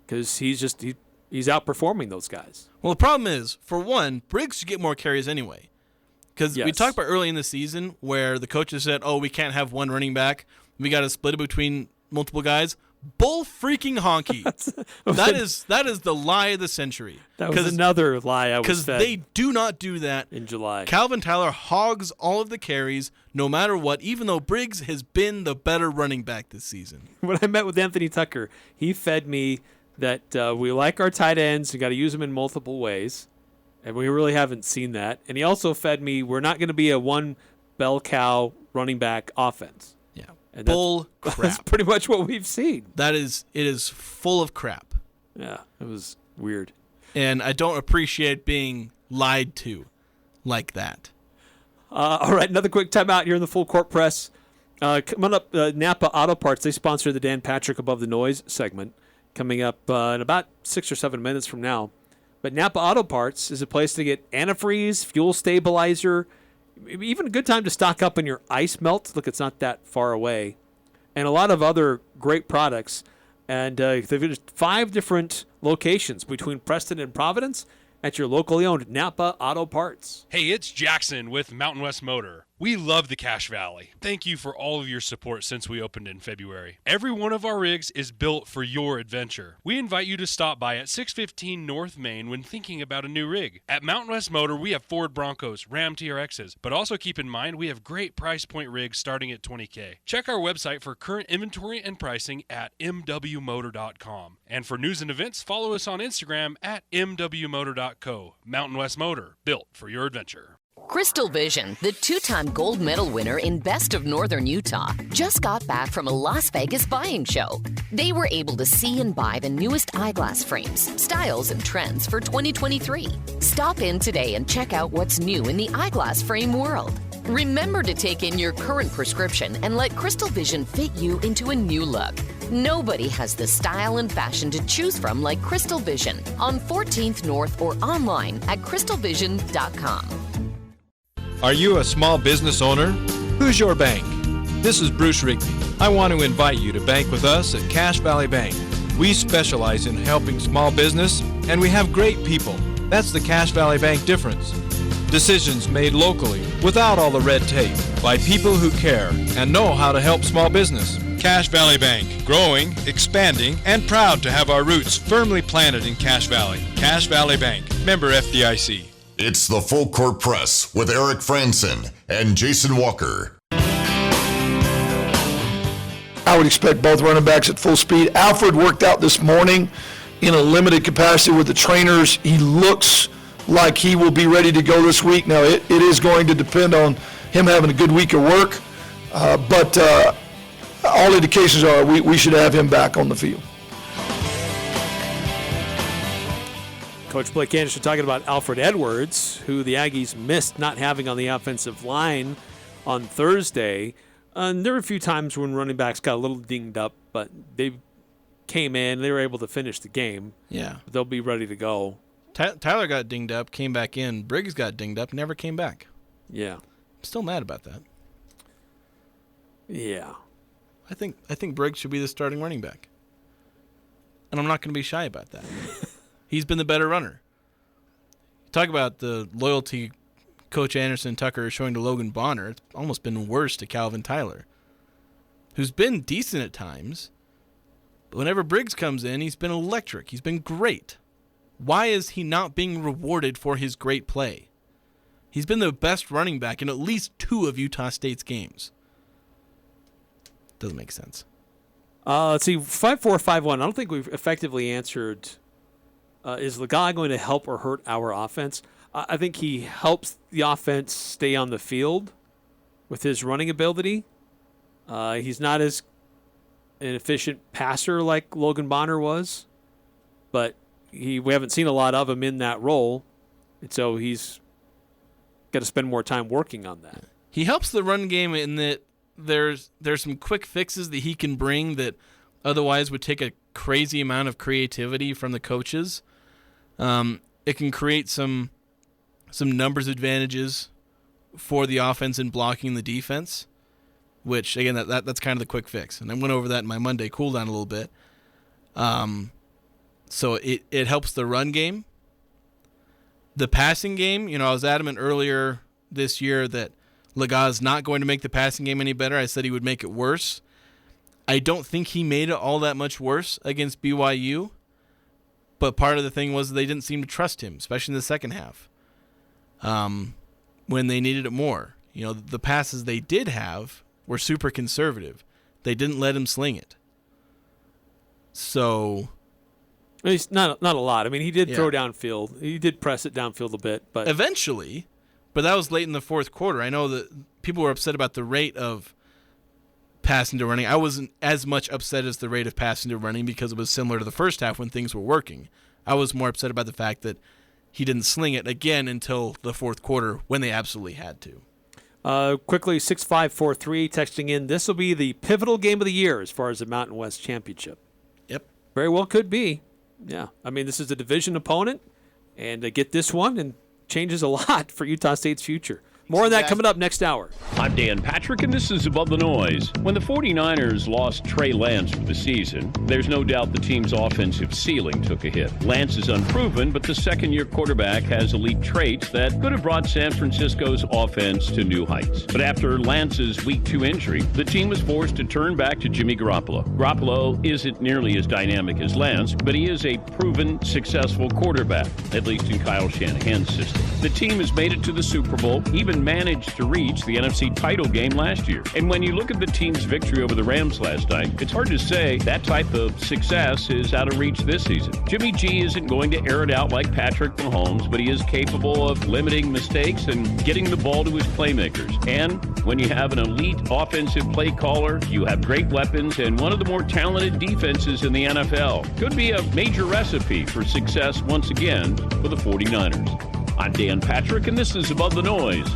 because he's outperforming those guys. Well, the problem is, for one, Briggs should get more carries anyway. Because we talked about early in the season where the coaches said, oh, we can't have one running back. We got to split it between multiple guys. Bull freaking honky. that is the lie of the century. That was another lie I was Because fed they do not do that. In July. Calvin Tyler hogs all of the carries no matter what, even though Briggs has been the better running back this season. When I met with Anthony Tucker, he fed me that we like our tight ends. You got to use them in multiple ways. And we really haven't seen that. And he also fed me we're not going to be a one bell cow running back offense. Yeah. And Bull crap. That's pretty much what we've seen. It is full of crap. Yeah, it was weird. And I don't appreciate being lied to like that. All right, another quick timeout here in the Full Court Press. Coming up, Napa Auto Parts, they sponsor the Dan Patrick Above the Noise segment coming up in about 6 or 7 minutes from now. But Napa Auto Parts is a place to get antifreeze, fuel stabilizer, even a good time to stock up on your ice melt. Look, it's not that far away. And a lot of other great products. And they've got 5 different locations between Preston and Providence at your locally owned Napa Auto Parts. Hey, it's Jackson with Mountain West Motor. We love the Cache Valley. Thank you for all of your support since we opened in February. Every one of our rigs is built for your adventure. We invite you to stop by at 615 North Main when thinking about a new rig. At Mountain West Motor, we have Ford Broncos, Ram TRXs, but also keep in mind we have great price point rigs starting at $20K. Check our website for current inventory and pricing at mwmotor.com. And for news and events, follow us on Instagram at mwmotor.co. Mountain West Motor, built for your adventure. Crystal Vision, the 2-time gold medal winner in Best of Northern Utah, just got back from a Las Vegas buying show. They were able to see and buy the newest eyeglass frames, styles, and trends for 2023. Stop in today and check out what's new in the eyeglass frame world. Remember to take in your current prescription and let Crystal Vision fit you into a new look. Nobody has the style and fashion to choose from like Crystal Vision on 14th North or online at crystalvision.com. Are you a small business owner? Who's your bank? This is Bruce Rigby. I want to invite you to bank with us at Cache Valley Bank. We specialize in helping small business, and we have great people. That's the Cache Valley Bank difference. Decisions made locally, without all the red tape, by people who care and know how to help small business. Cache Valley Bank, growing, expanding, and proud to have our roots firmly planted in Cache Valley. Cache Valley Bank, member FDIC. It's the Full Court Press with Eric Frandsen and Jason Walker. I would expect both running backs at full speed. Alfred worked out this morning in a limited capacity with the trainers. He looks like he will be ready to go this week. Now, it is going to depend on him having a good week of work, but all indications are we should have him back on the field. Coach Blake Anderson talking about Alfred Edwards, who the Aggies missed not having on the offensive line on Thursday. There were a few times when running backs got a little dinged up, but they came in. They were able to finish the game. Yeah. They'll be ready to go. Tyler got dinged up, came back in. Briggs got dinged up, never came back. Yeah. I'm still mad about that. Yeah. I think Briggs should be the starting running back. And I'm not going to be shy about that. He's been the better runner. Talk about the loyalty Coach Anderson and Tucker are showing to Logan Bonner. It's almost been worse to Calvin Tyler, who's been decent at times. But whenever Briggs comes in, he's been electric. He's been great. Why is he not being rewarded for his great play? He's been the best running back in at least 2 of Utah State's games. Doesn't make sense. Let's see, 5451. I don't think we've effectively answered, is the guy going to help or hurt our offense? I think he helps the offense stay on the field with his running ability. He's not as an efficient passer like Logan Bonner was, but we haven't seen a lot of him in that role, and so he's got to spend more time working on that. He helps the run game in that there's some quick fixes that he can bring that otherwise would take a crazy amount of creativity from the coaches. It can create some numbers advantages for the offense and blocking the defense, which, again, that's kind of the quick fix. And I went over that in my Monday cooldown a little bit. So it helps the run game. The passing game, I was adamant earlier this year that Lega's not going to make the passing game any better. I said he would make it worse. I don't think he made it all that much worse against BYU, but part of the thing was they didn't seem to trust him, especially in the second half, when they needed it more. The passes they did have were super conservative. They didn't let him sling it. So, at least not a lot. I mean, he did throw downfield. He did press it downfield a bit, but eventually. But that was late in the fourth quarter. I know that people were upset about the rate of passing to running. I wasn't as much upset as the rate of passing to running because it was similar to the first half when things were working. I was more upset about the fact that he didn't sling it again until the fourth quarter when they absolutely had to. Quickly, 6543 texting in, this will be the pivotal game of the year as far as the Mountain West Championship. Yep. Very well could be. Yeah. I mean, this is a division opponent, and they get this one and changes a lot for Utah State's future. More on that coming up next hour. I'm Dan Patrick, and this is Above the Noise. When the 49ers lost Trey Lance for the season, there's no doubt the team's offensive ceiling took a hit. Lance is unproven, but the second-year quarterback has elite traits that could have brought San Francisco's offense to new heights. But after Lance's Week 2 injury, the team was forced to turn back to Jimmy Garoppolo. Garoppolo isn't nearly as dynamic as Lance, but he is a proven, successful quarterback, at least in Kyle Shanahan's system. The team has made it to the Super Bowl, even managed to reach the NFC title game last year. And when you look at the team's victory over the Rams last night, it's hard to say that type of success is out of reach this season. Jimmy G isn't going to air it out like Patrick Mahomes, but he is capable of limiting mistakes and getting the ball to his playmakers. And when you have an elite offensive play caller, you have great weapons and one of the more talented defenses in the NFL. Could be a major recipe for success once again for the 49ers. I'm Dan Patrick, and this is Above the Noise.